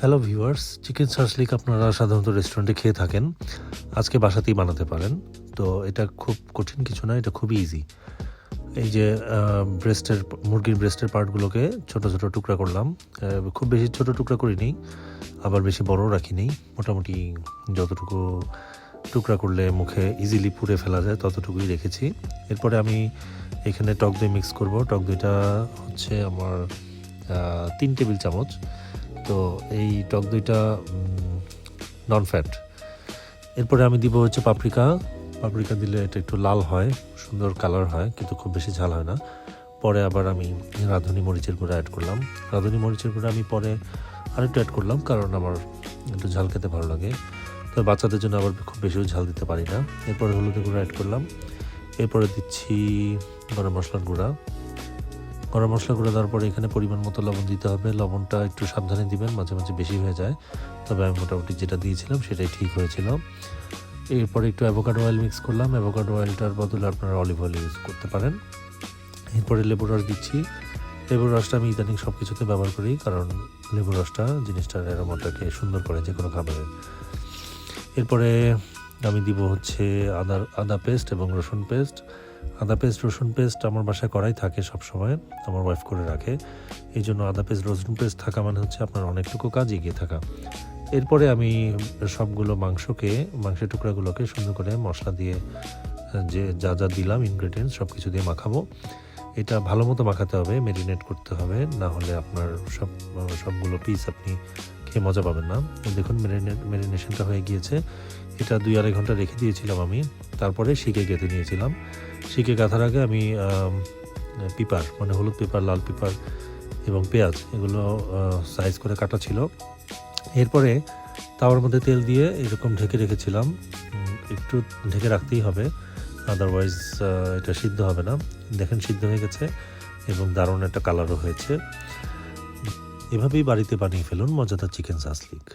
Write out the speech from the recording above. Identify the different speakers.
Speaker 1: Hello viewers, chicken shashlik আপনারা সাধারণত রেস্টুরেন্টে খেয়ে থাকেন। আজকে বাসাতেই বানাতে পারেন। তো এটা খুব কঠিন কিছু না, এটা খুবই ইজি। এই যে মুরগির ব্রেস্টের পার্টগুলোকে ছোট ছোট টুকরা করলাম। খুব বেশি ছোট টুকরা করিনি, আবার বেশি বড়ও রাখিনি। মোটামুটি যতটুকু টুকরা করলে মুখে ইজিলি পুড়ে ফেলা যায় ততটুকুই রেখেছি। এরপরে আমি এখানে টক দই মিক্স করব। টক দইটা হচ্ছে আমার 3 টেবিল চামচ। তো এই টক দইটা নন ফ্যাট। এরপরে আমি দিব হচ্ছে পাপরিকা। পাপরিকা দিলে এটা একটু লাল হয়, সুন্দর কালার হয়, কিন্তু খুব বেশি ঝাল হয় না। পরে আবার আমি রাঁধুনি মরিচের গুঁড়া অ্যাড করলাম। রাঁধুনি মরিচের গুঁড়া আমি পরে আরেকটু অ্যাড করলাম, কারণ আমার একটু ঝাল খেতে ভালো লাগে। তো বাচ্চাদের জন্য আবার খুব বেশিও ঝাল দিতে পারি না। এরপরে হলুদের গুঁড়া অ্যাড করলাম। এরপরে দিচ্ছি গরম মশলার গুঁড়া। গরম মশলা গুঁড়ো দেওয়ার পরে এখানে পরিমাণ মতো লবণ দিতে হবে। লবণটা একটু সাবধানে দিবেন, মাঝে মাঝে বেশি হয়ে যায়। তবে আমি মোটামুটি যেটা দিয়েছিলাম সেটাই ঠিক হয়েছিল। এরপরে একটু অ্যাভোকাডো অয়েল মিক্স করলাম। অ্যাভোকাডো অয়েলটার বদলে আপনারা অলিভ অয়েল ইউজ করতে পারেন। এরপরে লেবুর রস দিচ্ছি। লেবুর রসটা আমি ইদানিং সব কিছুতে ব্যবহার করি, কারণ লেবুর রসটা জিনিসটার অ্যারোমাটাকে সুন্দর করে যে কোনো খাবারে। এরপরে আমি দিব হচ্ছে আদা পেস্ট এবং রসুন পেস্ট। আদা পেস্ট রসুন পেস্ট আমার বাসায় করাই থাকে সব সময়, আমার ওয়াইফ করে রাখে। এই জন্য আদা পেস্ট রসুন পেস্ট থাকা মানে হচ্ছে আপনার অনেকটুকু কাজ এগিয়ে থাকা। এরপরে আমি সবগুলো মাংসের টুকরাগুলোকে সুন্দর করে মশলা দিয়ে যে যা যা দিলাম ইনগ্রেডিয়েন্টস সব কিছু দিয়ে মাখাবো। এটা ভালো মতো মাখাতে হবে, মেরিনেট করতে হবে, না হলে আপনার সবগুলো পিস আপনি খেয়ে মজা পাবেন না। দেখুন মেরিনেশনটা হয়ে গিয়েছে। এটা 2-2.5 ঘন্টা রেখে দিয়েছিলাম আমি। তারপরে শিকে গেঁথে নিয়েছিলাম। শিকে গাঁথার আগে আমি পিপার মানে হলুদ পেপার, লাল পেপার এবং পেঁয়াজ এগুলো সাইজ করে কাটা ছিল। এরপরে তাওয়ার মধ্যে তেল দিয়ে এরকম ঢেকে রেখেছিলাম। একটু ঢেকে রাখতেই হবে, আদারওয়াইজ এটা সিদ্ধ হবে না। দেখেন সিদ্ধ হয়ে গেছে এবং দারুণ একটা কালারও হয়েছে। এভাবেই বাড়িতে বানিয়ে ফেলুন মজাদার চিকেন সাসলিক।